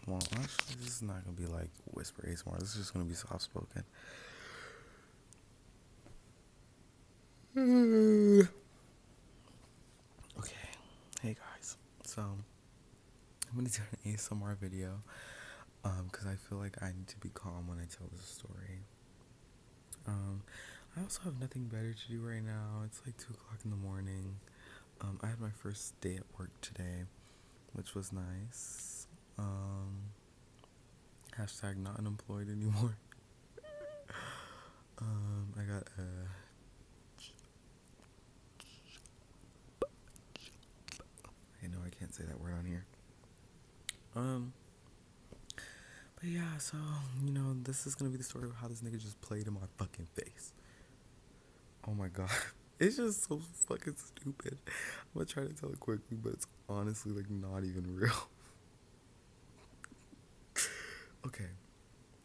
Well, actually, this is not gonna be like whisper ASMR. This is just gonna be soft spoken. Okay, hey guys. So I'm gonna do an ASMR video, because I feel like I need to be calm when I tell this story. Um, I also have nothing better to do right now. It's like 2 o'clock in the morning. I had my first day at work today, which was nice. Hashtag not unemployed anymore. I got I know I can't say that word on here. Um, but yeah, so this is gonna be the story of how this nigga just played in my fucking face. Oh my god. It's just so fucking stupid. I'm gonna try to tell it quickly, but it's honestly like not even real. Okay,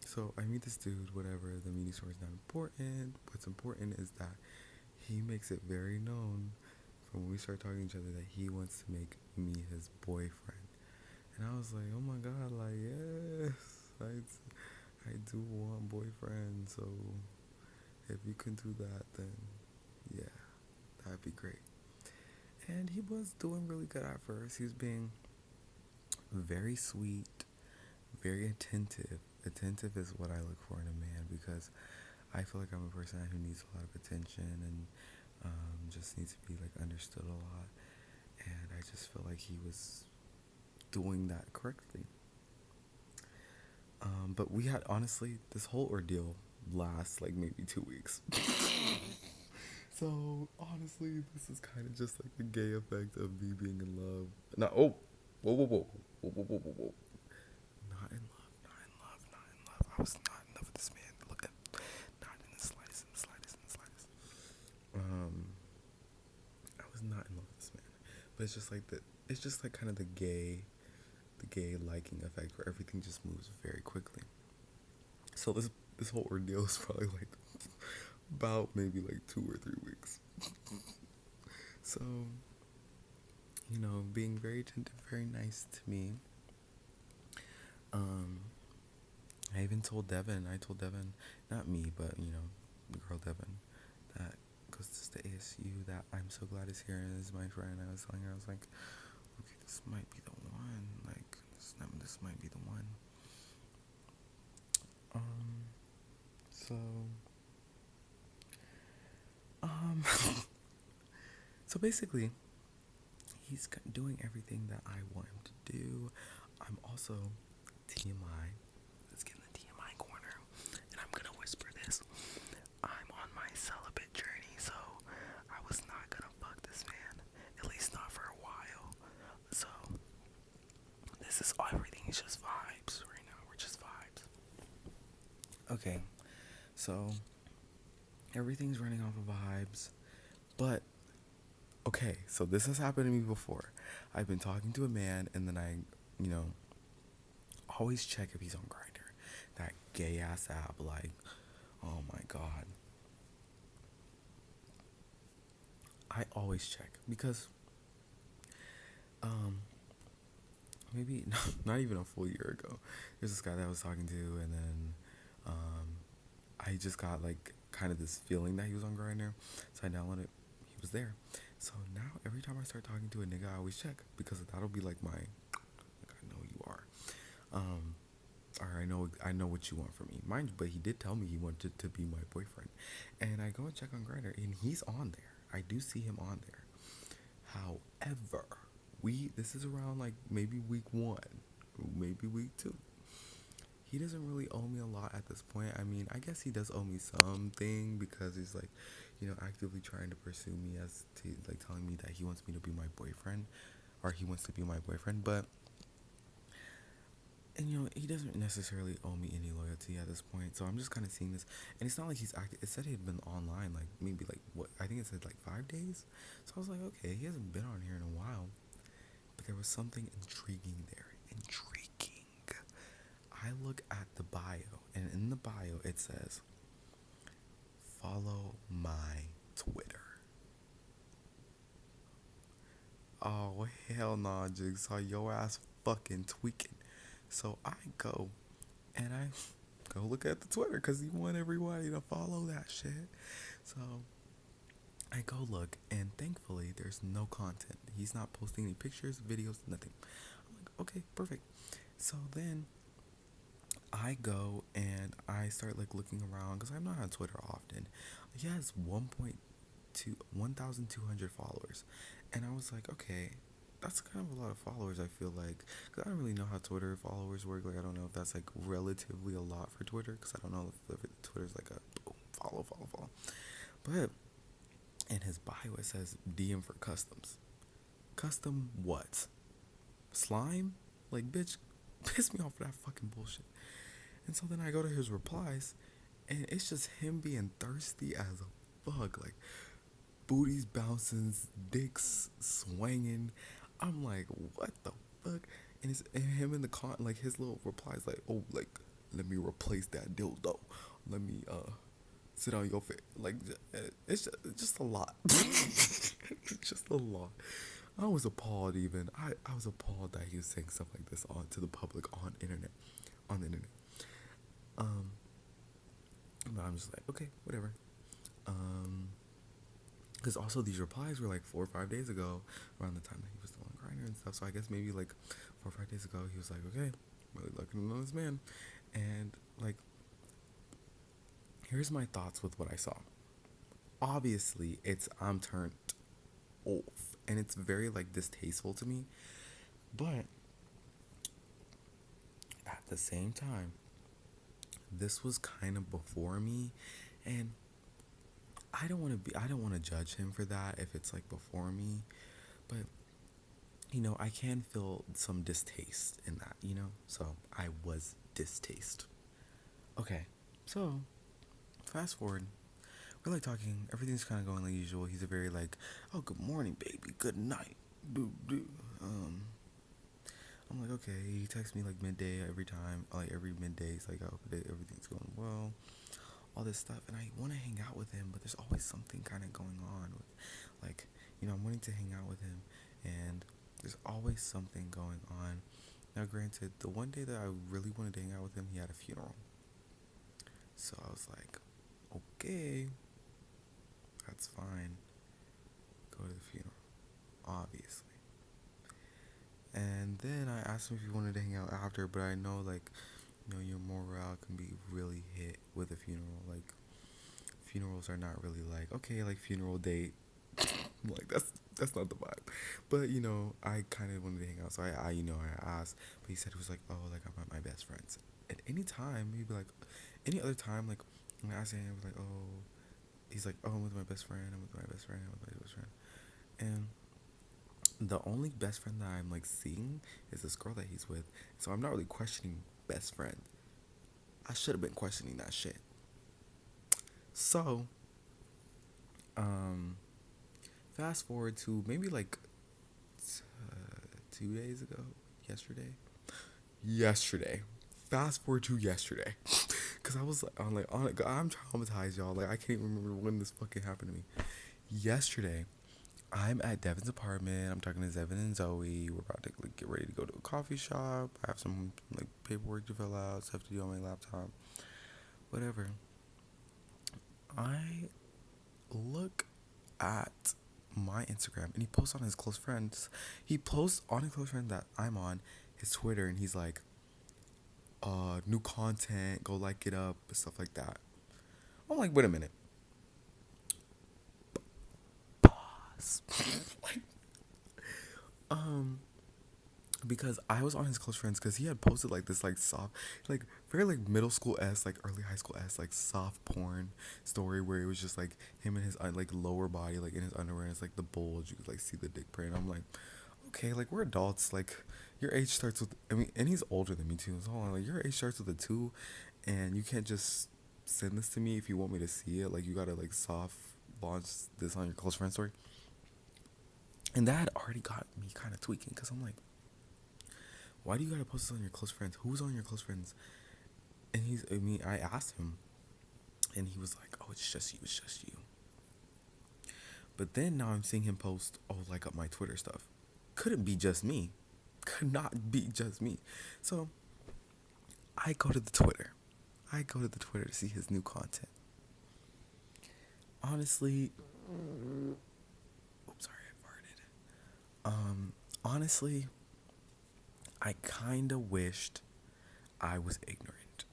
so I meet this dude, whatever, the meeting story is not important. What's important is that he makes it very known from when we start talking to each other that he wants to make me his boyfriend. And I was like, oh my god, like, yes, I do want boyfriend, so if you can do that, then yeah, that'd be great. And he was doing really good at first. He was being very sweet, very attentive. Attentive is what I look for in a man because I feel like I'm a person who needs a lot of attention and just needs to be like understood a lot. And I just feel like he was doing that correctly. But we had honestly this whole ordeal lasts like maybe 2 weeks. So honestly, this is kind of just like the gay effect of me being in love. Not whoa, whoa, whoa, whoa, whoa, whoa, whoa, whoa. Not in love, not in love, not in love. I was not in love with this man. Look at, not in the slightest, in the slightest, in the slightest. I was not in love with this man, but it's just like the, it's just like kind of the gay liking effect where everything just moves very quickly. So this whole ordeal is probably like about maybe like 2 or 3 weeks. So being very attentive, very nice to me. Um, I even told Devin. I told Devin, not me, but the girl Devin, that goes to the ASU, that I'm so glad he's here and is my friend. I was telling her, I was like, okay, this might be the one. Like, this might be the one. Um, so, um, so basically, he's doing everything that I want him to do. I'm also TMI. Let's get in the TMI corner, and I'm gonna whisper this. I'm on my celibate journey, so I was not gonna fuck this man, at least not for a while. So this is everything is just vibes right now. We're just vibes. Okay, so everything's running off of vibes, but okay, so this has happened to me before. I've been talking to a man, and then I, you know, always check if he's on Grindr, that gay ass app. Like, oh my god, I always check because um maybe not even a full year ago, there's this guy that I was talking to, and then I just got like kind of this feeling that he was on Grindr, so I downloaded. He was there, so now every time I start talking to a nigga, I always check because that'll be like my, like, I know you are, or I know what you want from me, mind you. But he did tell me he wanted to be my boyfriend, and I go and check on Grindr, and he's on there. I do see him on there. However, this is around like maybe week 1, maybe week 2. He doesn't really owe me a lot at this point. I mean, I guess he does owe me something because he's like, actively trying to pursue me as to like telling me that he wants me to be my boyfriend, or he wants to be my boyfriend. But and he doesn't necessarily owe me any loyalty at this point. So I'm just kind of seeing this, and it's not like he's active. It said he had been online like maybe like what I think it said like 5 days. So I was like, okay, he hasn't been on here in a while. But there was something intriguing there. Intriguing. I look at the bio, and in the bio it says, follow my Twitter. Oh, hell nah, Jigsaw. Your ass fucking tweaking. So I go and I go look at the Twitter because you want everybody to follow that shit. So I go look, and thankfully, there's no content. He's not posting any pictures, videos, nothing. I'm like, okay, perfect. So then I go and I start like looking around because I'm not on Twitter often. He has 1,200 followers, and I was like, okay, that's kind of a lot of followers. I feel like because I don't really know how Twitter followers work. Like I don't know if that's like relatively a lot for Twitter because I don't know if Twitter's like a boom, follow, follow, follow. But in his bio it says DM for customs. Custom what? Slime? Like bitch, piss me off with that fucking bullshit. And so then I go to his replies, and it's just him being thirsty as a fuck. Like, booties bouncing, dicks swinging. I'm like, what the fuck? And him in the like his little replies, like, oh, like, let me replace that dildo. Let me, sit on your face. Like, it's just a lot. It's just a lot. I was appalled even. I was appalled that he was saying stuff like this on to the public on the internet. Um, but I'm just like, okay, whatever. Um, because also these replies were like 4 or 5 days ago, around the time that he was still on Grindr and stuff. So I guess maybe like 4 or 5 days ago, he was like, okay, really looking to know this man, and like, here's my thoughts with what I saw. Obviously, I'm turned off, and it's very like distasteful to me. But at the same time, this was kind of before me, and I don't want to judge him for that if it's like before me, but I can feel some distaste in that, so I was distaste. Okay, so fast forward, we're like talking, everything's kind of going like usual. He's a very like, oh, good morning baby, good night, boo boo. I'm like, okay. He texts me like midday every time, like every midday. He's like, oh, everything's going well, all this stuff, and I want to hang out with him, but there's always something kind of going on with, like, I'm wanting to hang out with him, and there's always something going on. Now, granted, the one day that I really wanted to hang out with him, he had a funeral, so I was like, okay, that's fine. Go to the funeral, obviously. And then I asked him if he wanted to hang out after, but I know like, your morale can be really hit with a funeral. Like, funerals are not really like, okay, like funeral date. Like that's not the vibe. But I kind of wanted to hang out, so I asked, but he said he was like, oh, like I'm at my best friend's. At any time, he'd be like, any other time, like when I asked him, he was like, oh, he's like, oh, I'm with my best friend. I'm with my best friend. I'm with my best friend. And the only best friend that I'm like seeing is this girl that he's with. So I'm not really questioning best friend. I should have been questioning that shit. So, um, fast forward to maybe like 2 days ago, yesterday. Yesterday. Fast forward to yesterday, cause I was like, I'm traumatized, y'all. Like I can't even remember when this fucking happened to me. Yesterday, I'm at Devin's apartment. I'm talking to Devin and Zoe. We're about to like, get ready to go to a coffee shop. I have some like paperwork to fill out, stuff to do on my laptop, whatever. I look at my Instagram, and he posts on his close friends. He posts on his close friend that I'm on his Twitter, and he's like, new content, go like it up, stuff like that. I'm like, wait a minute. Pause. Like, um, because I was on his close friends because he had posted like this like soft, like very like middle school like early high school like soft porn story where it was just like him and his like lower body like in his underwear, and it's like the bulge, you could like see the dick print. I'm like, okay, like we're adults, like your age starts with, I mean, and he's older than me too, so hold on, like your age starts with a 2, and you can't just send this to me if you want me to see it. Like you gotta like soft launch this on your close friend story. And that had already got me kind of tweaking because I'm like, why do you gotta post this on your close friends? Who's on your close friends? And I asked him, and he was like, oh, it's just you, it's just you. But then now I'm seeing him post, oh, like up my Twitter stuff. Couldn't be just me. Could not be just me. So I go to the Twitter. I go to the Twitter to see his new content. Honestly, oops, sorry, I farted. Honestly, I kind of wished I was ignorant,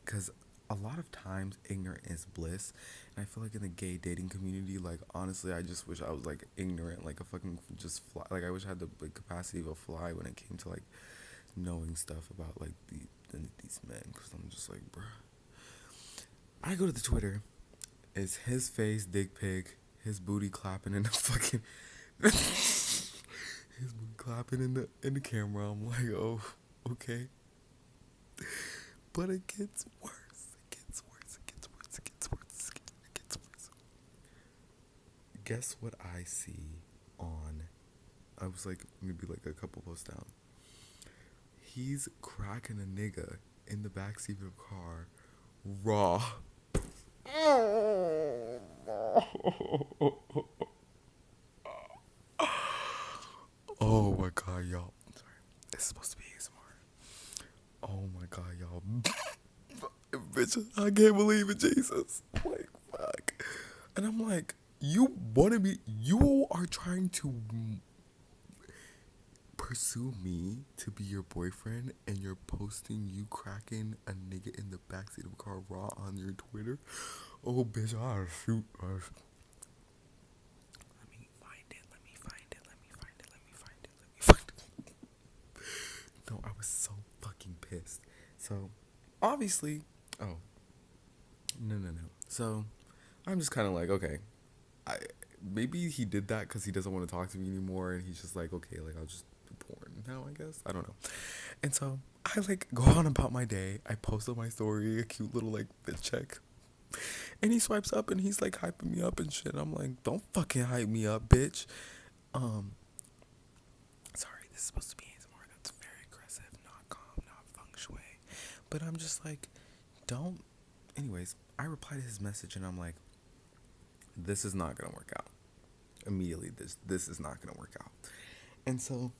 because a lot of times ignorant is bliss, and I feel like in the gay dating community, like honestly, I just wish I was like ignorant, like a fucking just fly. Like I wish I had the like, capacity of a fly when it came to like knowing stuff about like these men, because I'm just like, bruh. I go to the Twitter. It's his face, dick pic, his booty clapping in the fucking, his booty clapping in the camera. I'm like, oh, okay. But it gets worse. It gets worse. It gets worse. It gets worse. It gets worse. Guess what I see on? I was like maybe like a couple posts down. He's cracking a nigga in the backseat of a car, raw. Oh my god, y'all. I'm sorry. It's supposed to be ASMR. Oh my god, y'all. Bitch, I can't believe it, Jesus. Like, fuck. And I'm like, you are trying to pursue me to be your boyfriend, and you're posting you cracking a nigga in the backseat of a car raw on your Twitter? Oh, bitch, I'll shoot. Let me find it. Let me find it. Let me find it. Let me find it. Let me find it. No, I was so fucking pissed. So, obviously, oh, no. So, I'm just kind of like, okay, I maybe he did that because he doesn't want to talk to me anymore, and he's just like, okay, like I'll just do porn now, I guess. I don't know. And so I like go on about my day. I post on my story a cute little like bitch check, and he swipes up and he's like hyping me up and shit. I'm like, don't fucking hype me up, bitch. Um, sorry, this is supposed to be ASMR. That's very aggressive, not calm, not feng shui. But I'm just like, don't. Anyways, I reply to his message and I'm like, this is not gonna work out. Immediately, this is not gonna work out. And so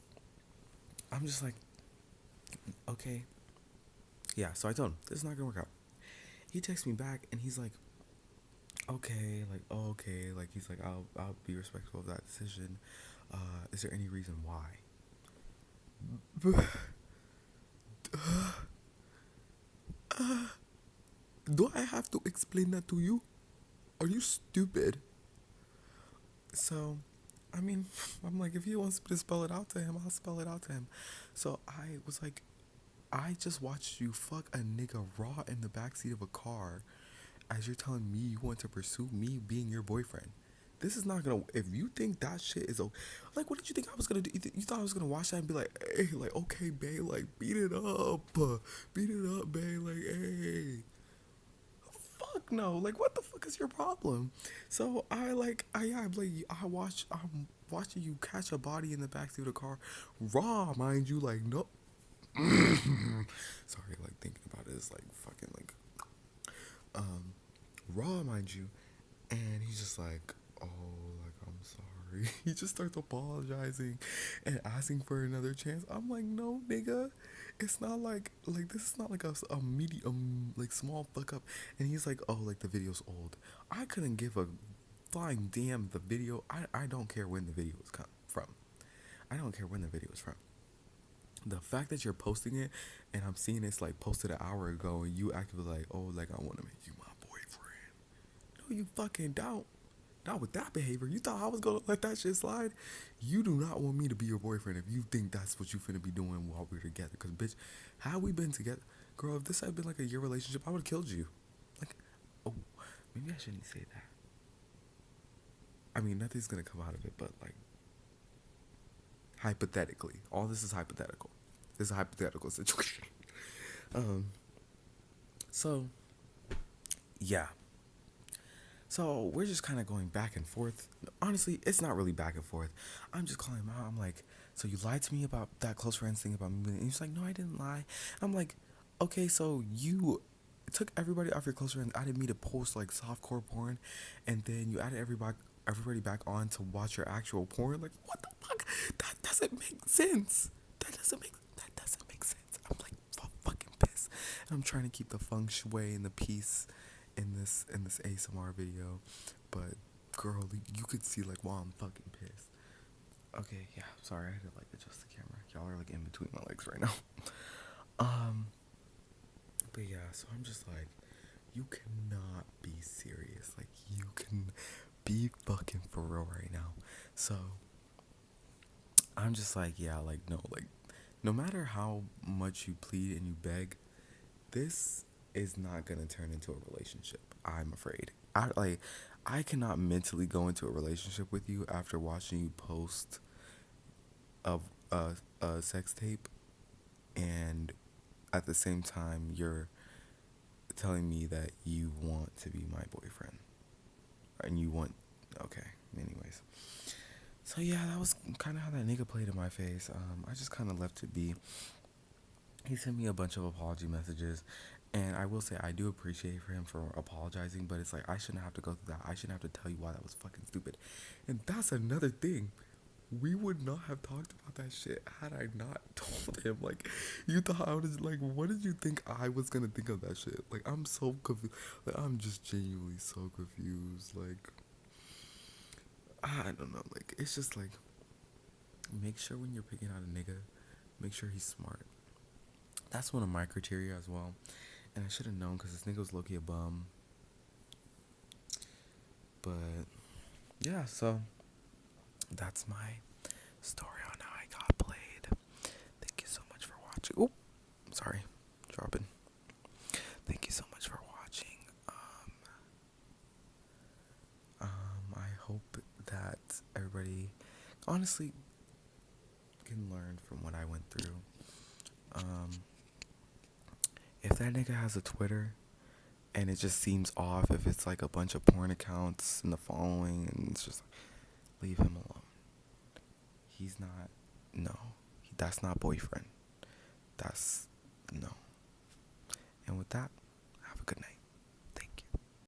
I'm just like, okay, yeah. So I told him this is not gonna work out. He texts me back and he's like, okay, like, oh, okay, like he's like, I'll be respectful of that decision. Is there any reason why? Do I have to explain that to you? Are you stupid? So, I mean, I'm like, if he wants me to spell it out to him, I'll spell it out to him. So I was like, I just watched you fuck a nigga raw in the backseat of a car as you're telling me you want to pursue me being your boyfriend. This is not gonna, if you think that shit is, like, what did you think I was gonna do? You thought I was gonna watch that and be like, hey, like, okay, babe, like, beat it up, babe, like, hey. Fuck no, like, what the fuck is your problem? So I'm watching you catch a body in the backseat of the car, raw, mind you, like, no. Sorry, like, thinking about it is like fucking like raw, mind you. And he's just like, oh, like, I'm sorry. He just starts apologizing and asking for another chance. I'm like, no, nigga, it's not like this is not like a medium, like, small fuck up. And he's like, oh, like, the video's old. I couldn't give a flying damn the video. I don't care when the video was from. I don't care when the video was from. The fact that you're posting it and I'm seeing it's like posted an hour ago and you actively like, oh, like, I want to make you my boyfriend. No, you fucking don't. Not with that behavior. You thought I was gonna let that shit slide? You do not want me to be your boyfriend if you think that's what you finna be doing while we're together. Cause bitch, how we been together? Girl, if this had been like a year relationship, I would've killed you. Like, oh, maybe I shouldn't say that. I mean, nothing's gonna come out of it, but like, hypothetically. All this is hypothetical. This is a hypothetical situation. um, so, yeah. So we're just kind of going back and forth. Honestly, it's not really back and forth. I'm just calling him out. I'm like, so you lied to me about that close friends thing about me? And he's like, no, I didn't lie. I'm like, okay, so you took everybody off your close friends, added me to post like softcore porn, and then you added everybody back on to watch your actual porn. Like, what the fuck? That doesn't make sense. That doesn't make sense. I'm like fucking pissed. And I'm trying to keep the feng shui and the peace in this ASMR video, but girl, you could see like wow, I'm fucking pissed. Okay, yeah, sorry, I had to like adjust the camera. Y'all are like in between my legs right now. Um, but yeah, so I'm just like, you cannot be serious. Like you can be fucking for real right now. So I'm just like, yeah, like no, like no matter how much you plead and you beg, this is not gonna turn into a relationship. I'm afraid. I cannot mentally go into a relationship with you after watching you post of a sex tape, and at the same time you're telling me that you want to be my boyfriend and you want. Okay. Anyways, so yeah, that was kind of how that nigga played in my face. I just kind of left it be. He sent me a bunch of apology messages, and I will say I do appreciate for him for apologizing, but it's like I shouldn't have to go through that. I shouldn't have to tell you why that was fucking stupid. And that's another thing. We would not have talked about that shit had I not told him. Like, you thought I was like, what did you think I was gonna think of that shit? Like, I'm so confused. Like, I'm just genuinely so confused. Like, I don't know. Like, it's just like, make sure when you're picking out a nigga, make sure he's smart. That's one of my criteria as well. And I should have known because this nigga was low-key a bum. But yeah, so that's my story on how I got played. Thank you so much for watching. Oh, sorry, dropping. Thank you so much for watching. I hope that everybody honestly can learn from what I went through. If that nigga has a Twitter and it just seems off, if it's like a bunch of porn accounts in the following, and it's just leave him alone. He's not. No, that's not boyfriend. That's no. And with that,